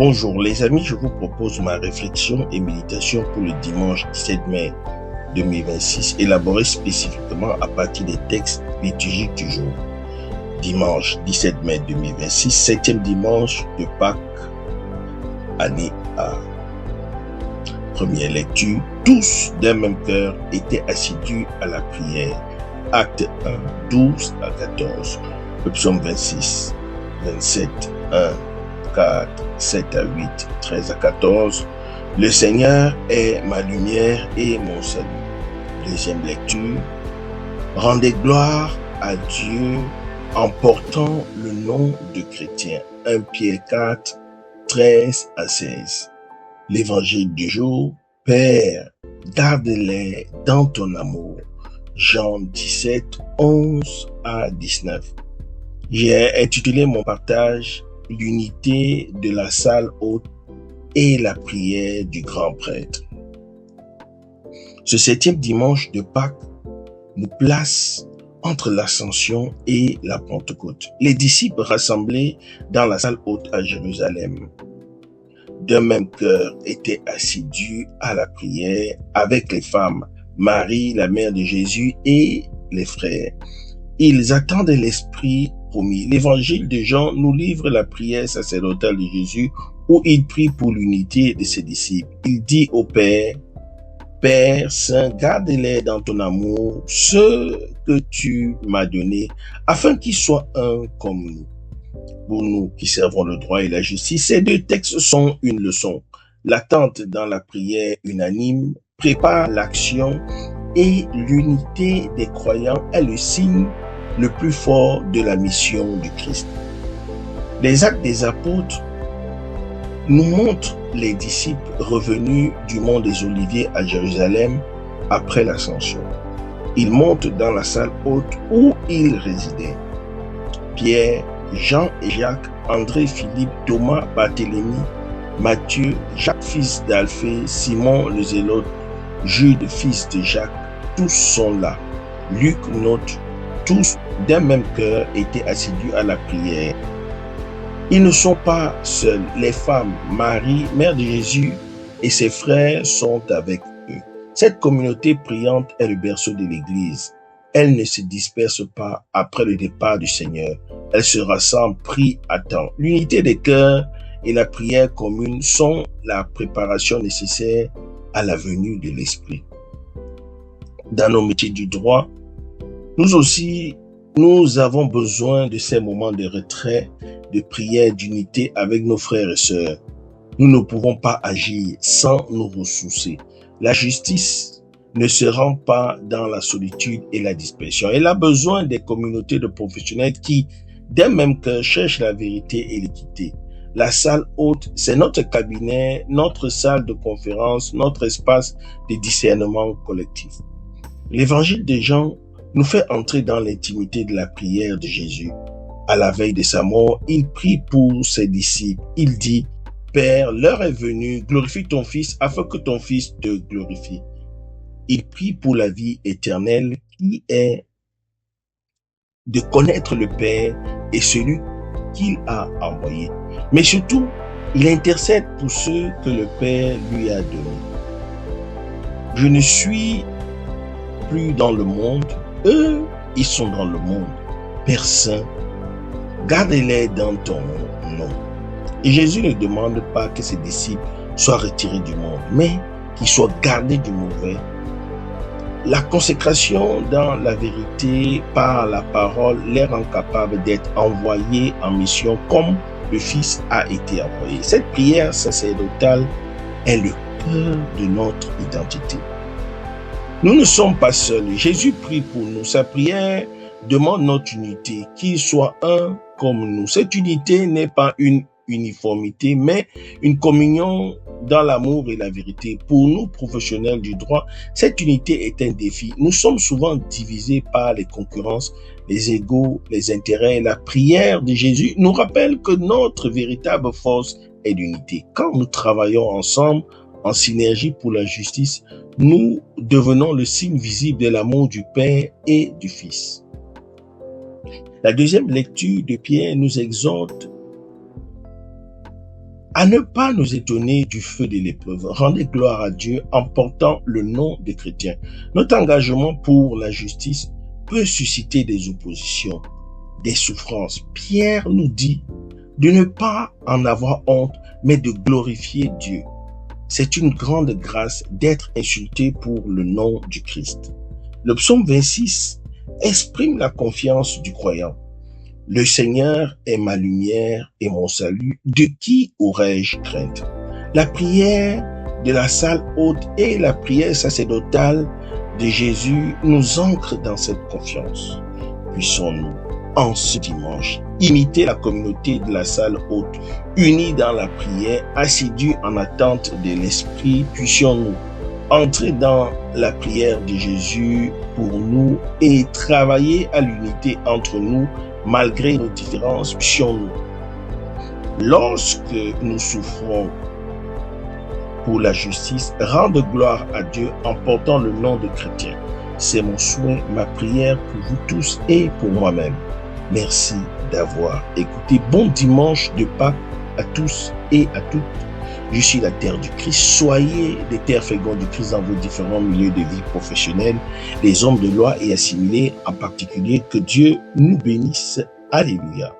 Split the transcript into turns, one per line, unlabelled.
Bonjour les amis, je vous propose ma réflexion et méditation pour le dimanche 17 mai 2026, élaborée spécifiquement à partir des textes liturgiques du jour. Dimanche 17 mai 2026, septième dimanche de Pâques, année A. Première lecture, tous d'un même cœur étaient assidus à la prière. Acte 1, 12 à 14. Le psaume 26, 27, 1, 4, 7 à 8, 13 à 14. Le Seigneur est ma lumière et mon salut. Deuxième lecture. Rendez gloire à Dieu en portant le nom de chrétien. 1 Pierre 4, 13 à 16. L'évangile du jour. Père, garde-les dans ton amour. Jean 17, 11 à 19. J'ai intitulé mon partage « L'unité de la salle haute et la prière du grand prêtre ». Ce septième dimanche de Pâques nous place entre l'Ascension et la Pentecôte. Les disciples rassemblés dans la salle haute à Jérusalem, d'un même cœur, étaient assidus à la prière avec les femmes, Marie, la mère de Jésus, et les frères. Ils attendaient l'Esprit promis. L'évangile de Jean nous livre la prière sacerdotale de Jésus où il prie pour l'unité de ses disciples. Il dit au Père, « Père Saint, garde-les dans ton amour, ceux que tu m'as donnés, afin qu'ils soient un comme nous. » Pour nous qui servons le droit et la justice, ces deux textes sont une leçon. L'attente dans la prière unanime prépare l'action et l'unité des croyants est le signe le plus fort de la mission du Christ. Les actes des apôtres nous montrent les disciples revenus du mont des Oliviers à Jérusalem après l'Ascension. Ils montent dans la salle haute où ils résidaient. Pierre, Jean et Jacques, André, Philippe, Thomas, Barthélemy, Matthieu, Jacques fils d'Alphée, Simon le Zélote, Jude fils de Jacques, tous sont là. Luc note, tous d'un même cœur étaient assidus à la prière. Ils ne sont pas seuls. Les femmes, Marie, mère de Jésus, et ses frères sont avec eux. Cette communauté priante est le berceau de l'Église. Elle ne se disperse pas après le départ du Seigneur. Elle se rassemble, prie à temps. L'unité des cœurs et la prière commune sont la préparation nécessaire à la venue de l'Esprit. Dans nos métiers du droit, nous aussi, nous avons besoin de ces moments de retrait, de prière, d'unité avec nos frères et sœurs. Nous ne pouvons pas agir sans nous ressourcer. La justice ne se rend pas dans la solitude et la dispersion. Elle a besoin des communautés de professionnels qui, d'un même cœur, cherchent la vérité et l'équité. La salle haute, c'est notre cabinet, notre salle de conférence, notre espace de discernement collectif. L'évangile de Jean nous fait entrer dans l'intimité de la prière de Jésus. À la veille de sa mort, il prie pour ses disciples. Il dit, « Père, l'heure est venue, glorifie ton Fils afin que ton Fils te glorifie. » Il prie pour la vie éternelle qui est de connaître le Père et celui qu'il a envoyé. Mais surtout, il intercède pour ceux que le Père lui a donnés. Je ne suis plus dans le monde, eux, ils sont dans le monde. Père Saint, garde-les dans ton nom. Et Jésus ne demande pas que ses disciples soient retirés du monde, mais qu'ils soient gardés du mauvais. La consécration dans la vérité par la parole les rend capables d'être envoyés en mission comme le Fils a été envoyé. Cette prière sacerdotale est le cœur de notre identité. Nous ne sommes pas seuls. Jésus prie pour nous. Sa prière demande notre unité, qu'il soit un comme nous. Cette unité n'est pas une uniformité, mais une communion dans l'amour et la vérité. Pour nous, professionnels du droit, cette unité est un défi. Nous sommes souvent divisés par les concurrences, les égos, les intérêts. La prière de Jésus nous rappelle que notre véritable force est l'unité. Quand nous travaillons ensemble, en synergie pour la justice, nous devenons le signe visible de l'amour du Père et du Fils. La deuxième lecture de Pierre nous exhorte À ne pas nous étonner du feu de l'épreuve. Rendez gloire à Dieu en portant le nom des chrétiens. Notre engagement pour la justice peut susciter des oppositions, des souffrances. Pierre nous dit de ne pas en avoir honte, mais de glorifier Dieu. C'est une grande grâce d'être insulté pour le nom du Christ. Le psaume 26 exprime la confiance du croyant. Le Seigneur est ma lumière et mon salut. De qui aurais-je crainte? La prière de la salle haute et la prière sacerdotale de Jésus nous ancrent dans cette confiance. Puissons-nous, en ce dimanche, imiter la communauté de la salle haute, unis dans la prière, assidus en attente de l'Esprit. Puissions-nous entrer dans la prière de Jésus pour nous et travailler à l'unité entre nous malgré nos différences. Puissions-nous, lorsque nous souffrons pour la justice, rendre gloire à Dieu en portant le nom de chrétien. C'est mon souhait, ma prière pour vous tous et pour moi-même. Merci d'avoir écouté. Bon dimanche de Pâques à tous et à toutes. Je suis la terre du Christ. Soyez des terres fécondes du Christ dans vos différents milieux de vie professionnels, les hommes de loi et assimilés en particulier. Que Dieu nous bénisse. Alléluia.